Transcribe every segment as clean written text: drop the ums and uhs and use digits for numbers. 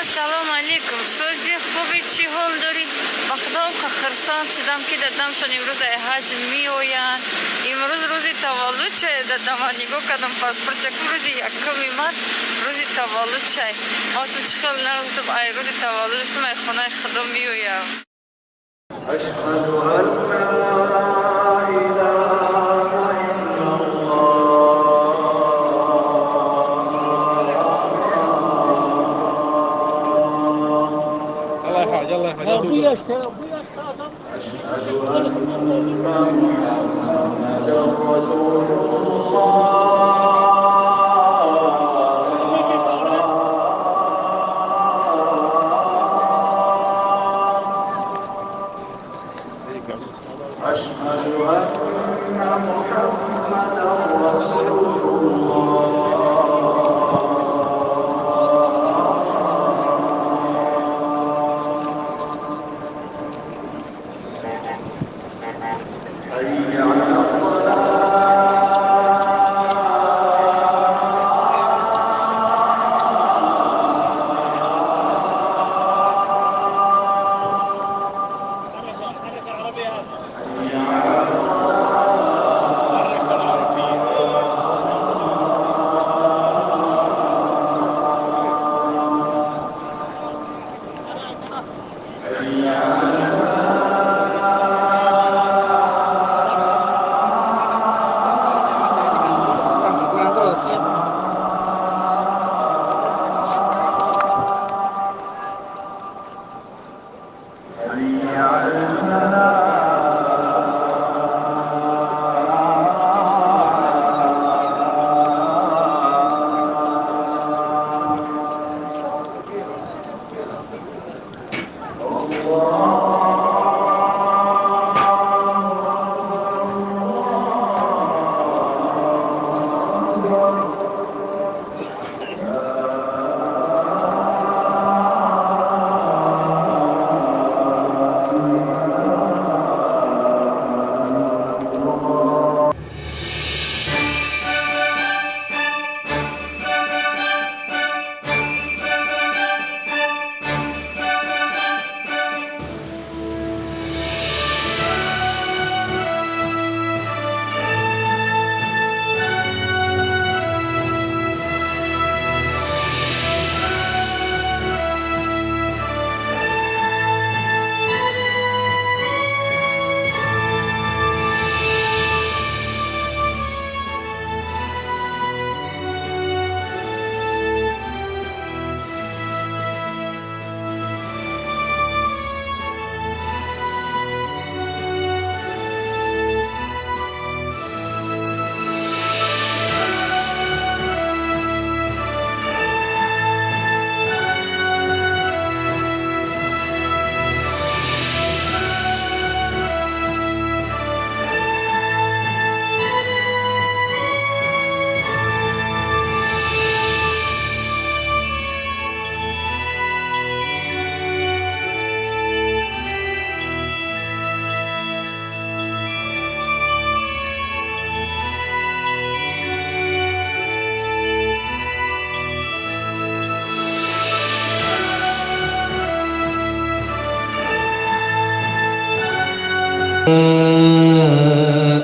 سلام علیکم. سوزی خوبی چی حال داری؟ بخدام که خرسان شدم که دادمشان امروز حج می آیند. امروز روزی تولد چه دادم نگاه کردم پاسپورت چکم روزی یکمی مرد روزی تولد چه تو چه خیلی نگفتم ای روزی تولدش من خانه خدا می آیم. أشهد أن لا إله إلا الله يحفظك الله يحفظك أشهد أن محمدا رسول الله أشهد أن محمدا رسول الله حي على الصلاة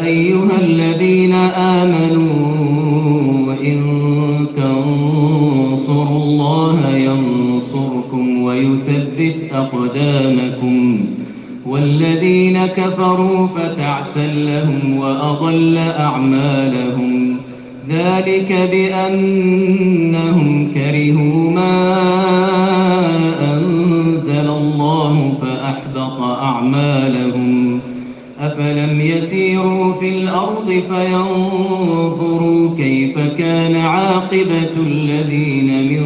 أيها الذين آمنوا إن تنصروا الله ينصركم ويثبت أقدامكم والذين كفروا فتعسا لهم وأضل أعمالهم ذلك بأنهم كرهوا ما أنزل الله فأحبط أعمالهم أفلم يسيروا في الأرض فينظروا كيف كان عاقبة الذين من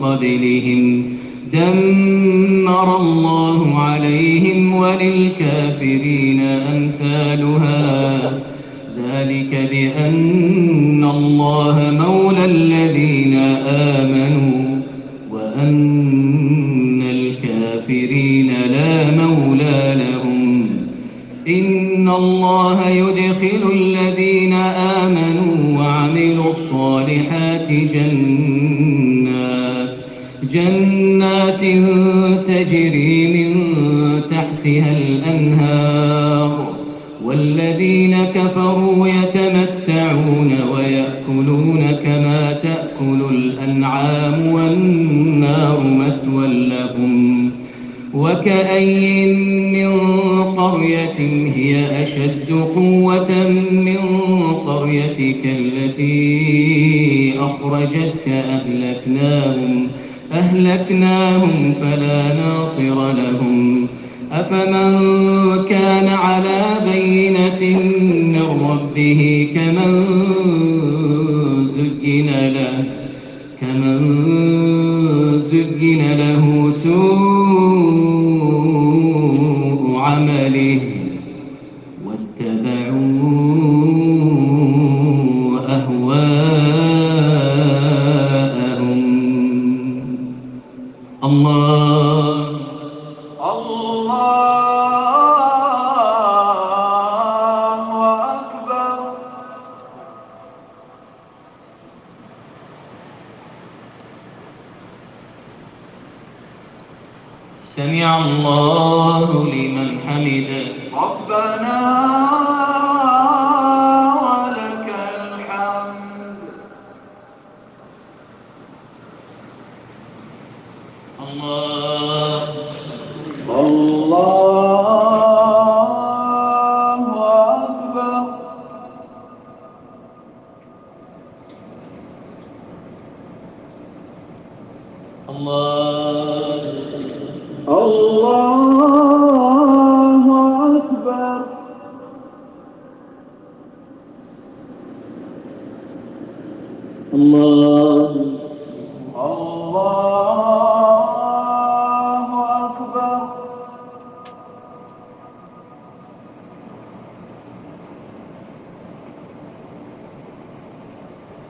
قبلهم دمر الله عليهم وللكافرين أمثالها ذلك بأن الله مولى الذين آمنوا وأن الكافرين لا مولى لهم إن الله يدخل الذين آمنوا وعملوا الصالحات جنات تجري من تحتها الأنهار والذين كفروا يتمتعون ويأكلون كما تأكل الأنعام والنار مثوى لهم وكأين من قرية هي أشد قوة من قريتك التي أخرجتك أهلكناهم فلا ناصر لهم أفمن كان على بينة من ربه كمن زين له سوء عمله واتبعوا أهواءهم الله أكبر. سمع الله لمن حمده ربنا ولك الحمد. الله أكبر. الله أكبر. الله أكبر.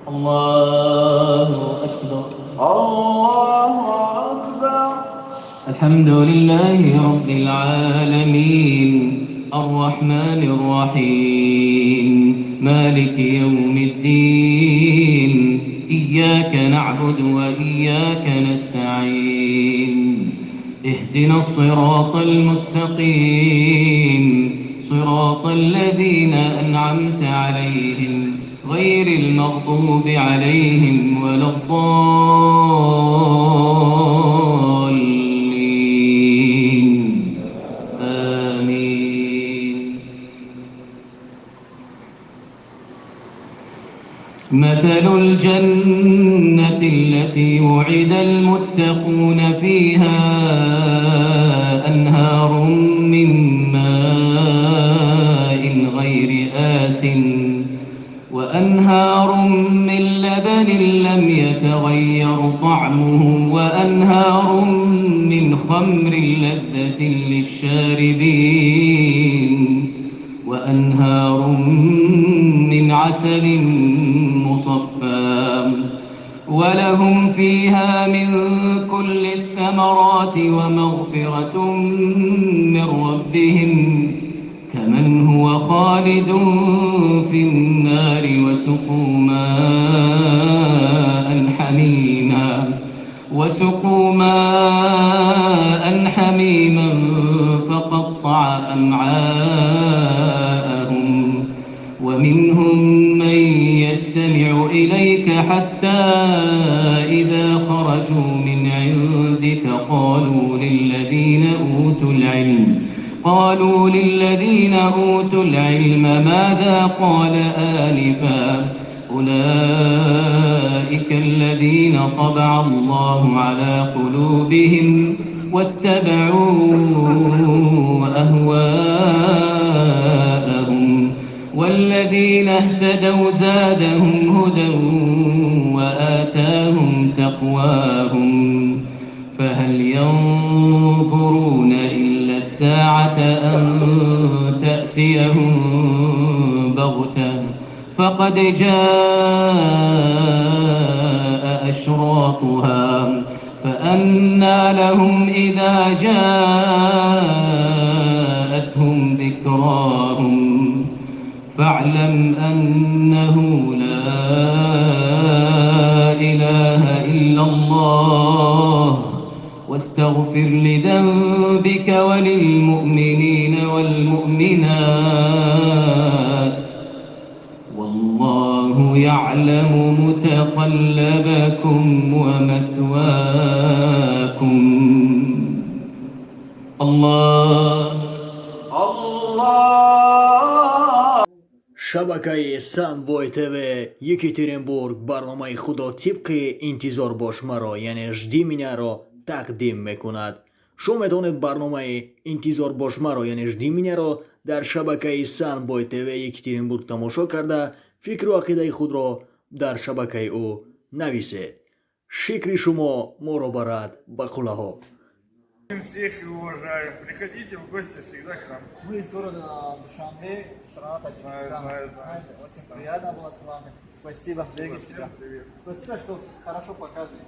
الله أكبر. الله أكبر. الحمد لله رب العالمين الرحمن الرحيم مالك يوم الدين إياك نعبد وإياك نستعين اهدنا الصراط المستقيم صراط الذين أنعمت عليهم غير المغضوب عليهم ولا الضالين آمين. مثل الجنة التي وعد المتقون فيها أنهار من ماء غير وأنهار من لبن لم يتغير طعمه وأنهار من خمر لذة للشاربين وأنهار من عسل مصفى ولهم فيها من كل الثمرات ومغفرة من ربهم كمن هو خالد في النار وسقوا ماء حميما فقطع أمعاءهم ومنهم من يستمع إليك حتى إذا خرجوا من عندك قالوا للذين أوتوا العلم ماذا قال آنفا أولئك الذين طبع الله على قلوبهم واتبعوا أهواءهم والذين اهتدوا زادهم هدى وآتاهم تقواهم فهل ينظرون إلا الساعة أن تأتيهم بغتة فقد جاء أشراطها فأنى لهم إذا جاءتهم ذكراهم فاعلم أنه لا إله إلا الله الله واستغفر لذنبك وللمؤمنين والمؤمنات والله يعلم متقلبكم ومثواكم الله шабакаи Sunboy TV Екатеринбург барномаи худо тибқи интизор бош маро яъне жди миняро тақдим мекунад. шумо метавонед барномаи интизор бош маро яъне жди миняро дар шабакаи Sunboy TV Екатеринбург тамошо карда фикру ақидаи худро дар шабакаи ӯ нависед. шикри шумо моро барад ба қулаҳо. Всех уважаем. Приходите в гости всегда к нам. Мы из города Душанбе, страна Таджикистан. Знаю. Очень приятно было с вами. Спасибо, берегите себя. Привет. Спасибо, что хорошо показываете.